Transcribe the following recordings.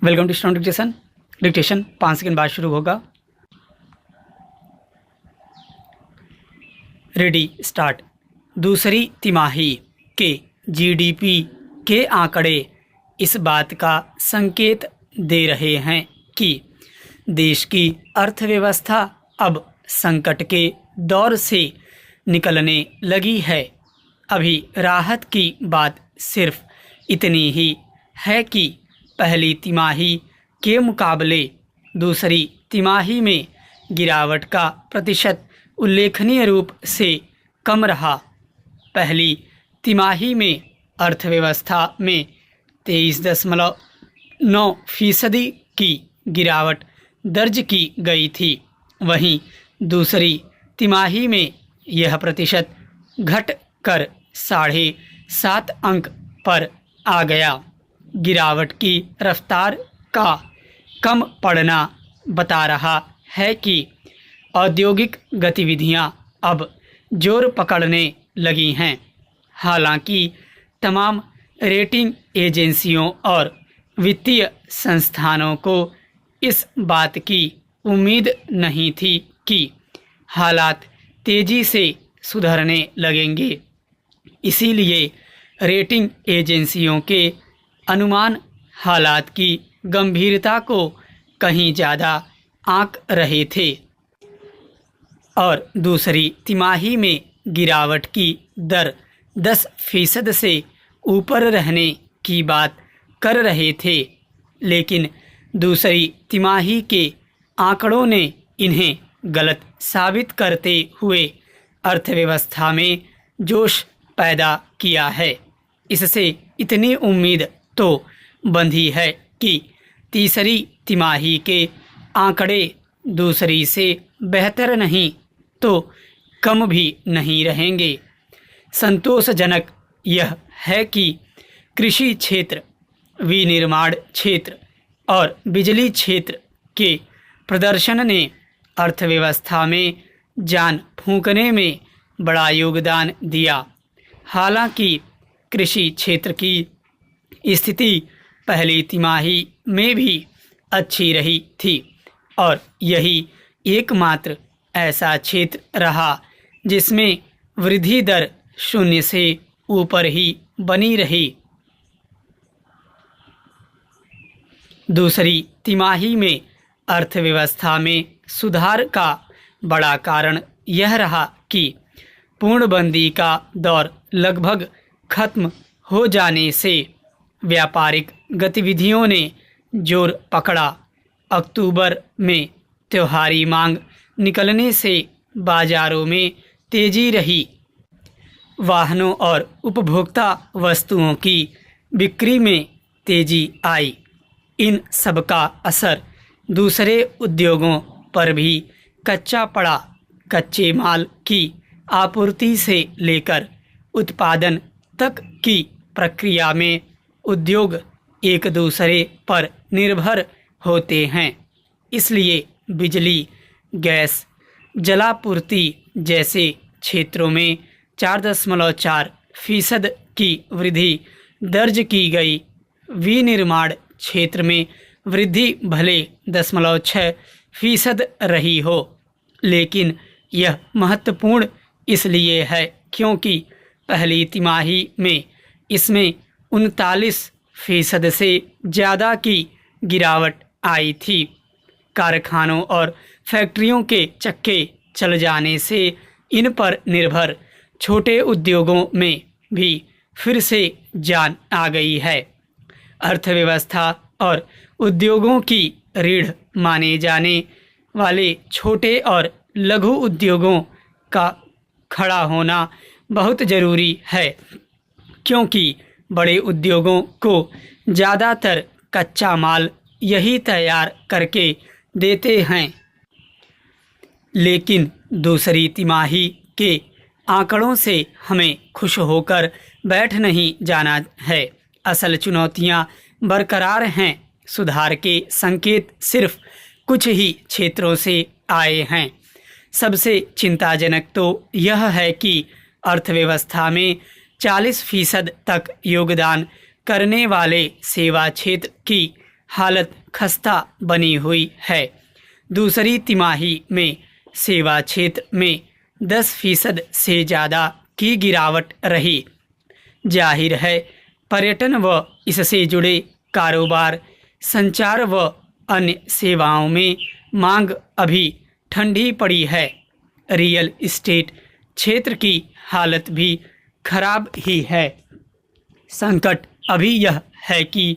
Welcome to student dictation 5 second बाद शुरू होगा। Ready start. दूसरी तिमाही के जीडीपी के आंकड़े इस बात का संकेत दे रहे हैं कि देश की अर्थव्यवस्था अब संकट के दौर से निकलने लगी है। अभी राहत की बात सिर्फ इतनी ही है कि पहली तिमाही के मुकाबले दूसरी तिमाही में गिरावट का प्रतिशत उल्लेखनीय रूप से कम रहा। पहली तिमाही में अर्थव्यवस्था में 23.9% की गिरावट दर्ज की गई थी। वहीं दूसरी तिमाही में यह प्रतिशत घट कर 7.5 अंक पर आ गया। गिरावट की रफ्तार का कम पड़ना बता रहा है कि औद्योगिक गतिविधियां अब जोर पकड़ने लगी हैं। हालांकि तमाम रेटिंग एजेंसियों और वित्तीय संस्थानों को इस बात की उम्मीद नहीं थी कि हालात तेज़ी से सुधरने लगेंगे। इसीलिए रेटिंग एजेंसियों के अनुमान हालात की गंभीरता को कहीं ज़्यादा आंक रहे थे और दूसरी तिमाही में गिरावट की दर 10% से ऊपर रहने की बात कर रहे थे। लेकिन दूसरी तिमाही के आंकड़ों ने इन्हें गलत साबित करते हुए अर्थव्यवस्था में जोश पैदा किया है। इससे इतनी उम्मीद तो बंधी है कि तीसरी तिमाही के आंकड़े दूसरी से बेहतर नहीं तो कम भी नहीं रहेंगे। संतोषजनक यह है कि कृषि क्षेत्र, विनिर्माण क्षेत्र और बिजली क्षेत्र के प्रदर्शन ने अर्थव्यवस्था में जान फूंकने में बड़ा योगदान दिया। हालांकि कृषि क्षेत्र की स्थिति पहली तिमाही में भी अच्छी रही थी और यही एकमात्र ऐसा क्षेत्र रहा जिसमें वृद्धि दर 0 से ऊपर ही बनी रही। दूसरी तिमाही में अर्थव्यवस्था में सुधार का बड़ा कारण यह रहा कि पूर्णबंदी का दौर लगभग खत्म हो जाने से व्यापारिक गतिविधियों ने जोर पकड़ा। अक्टूबर में त्योहारी मांग निकलने से बाजारों में तेजी रही। वाहनों और उपभोक्ता वस्तुओं की बिक्री में तेजी आई। इन सब का असर दूसरे उद्योगों पर भी कच्चा पड़ा। कच्चे माल की आपूर्ति से लेकर उत्पादन तक की प्रक्रिया में उद्योग एक दूसरे पर निर्भर होते हैं। इसलिए बिजली, गैस, जलापूर्ति जैसे क्षेत्रों में 4.4% की वृद्धि दर्ज की गई। विनिर्माण क्षेत्र में वृद्धि भले 0.6% रही हो, लेकिन यह महत्वपूर्ण इसलिए है क्योंकि पहली तिमाही में इसमें 39% से ज़्यादा की गिरावट आई थी। कारखानों और फैक्ट्रियों के चक्के चल जाने से इन पर निर्भर छोटे उद्योगों में भी फिर से जान आ गई है। अर्थव्यवस्था और उद्योगों की रीढ़ माने जाने वाले छोटे और लघु उद्योगों का खड़ा होना बहुत ज़रूरी है, क्योंकि बड़े उद्योगों को ज़्यादातर कच्चा माल यही तैयार करके देते हैं। लेकिन दूसरी तिमाही के आंकड़ों से हमें खुश होकर बैठ नहीं जाना है। असल चुनौतियां बरकरार हैं। सुधार के संकेत सिर्फ कुछ ही क्षेत्रों से आए हैं। सबसे चिंताजनक तो यह है कि अर्थव्यवस्था में 40% तक योगदान करने वाले सेवा क्षेत्र की हालत खस्ता बनी हुई है। दूसरी तिमाही में सेवा क्षेत्र में 10% से ज़्यादा की गिरावट रही। जाहिर है पर्यटन व इससे जुड़े कारोबार, संचार व अन्य सेवाओं में मांग अभी ठंडी पड़ी है। रियल एस्टेट क्षेत्र की हालत भी खराब ही है। संकट अभी यह है कि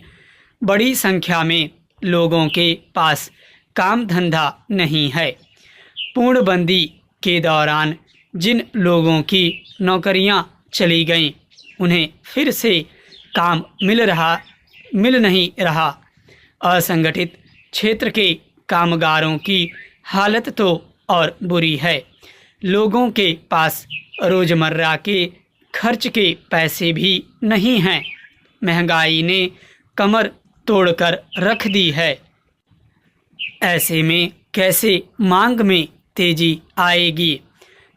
बड़ी संख्या में लोगों के पास काम धंधा नहीं है। पूर्णबंदी के दौरान जिन लोगों की नौकरियां चली गईं, उन्हें फिर से काम मिल नहीं रहा। असंगठित क्षेत्र के कामगारों की हालत तो और बुरी है। लोगों के पास रोजमर्रा के खर्च के पैसे भी नहीं हैं। महंगाई ने कमर तोड़कर रख दी है। ऐसे में कैसे मांग में तेजी आएगी,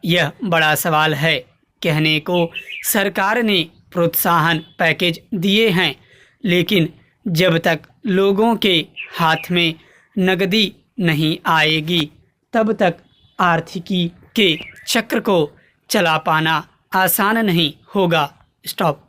यह बड़ा सवाल है। कहने को सरकार ने प्रोत्साहन पैकेज दिए हैं, लेकिन जब तक लोगों के हाथ में नकदी नहीं आएगी, तब तक आर्थिकी के चक्र को चला पाना आसान नहीं होगा। स्टॉप।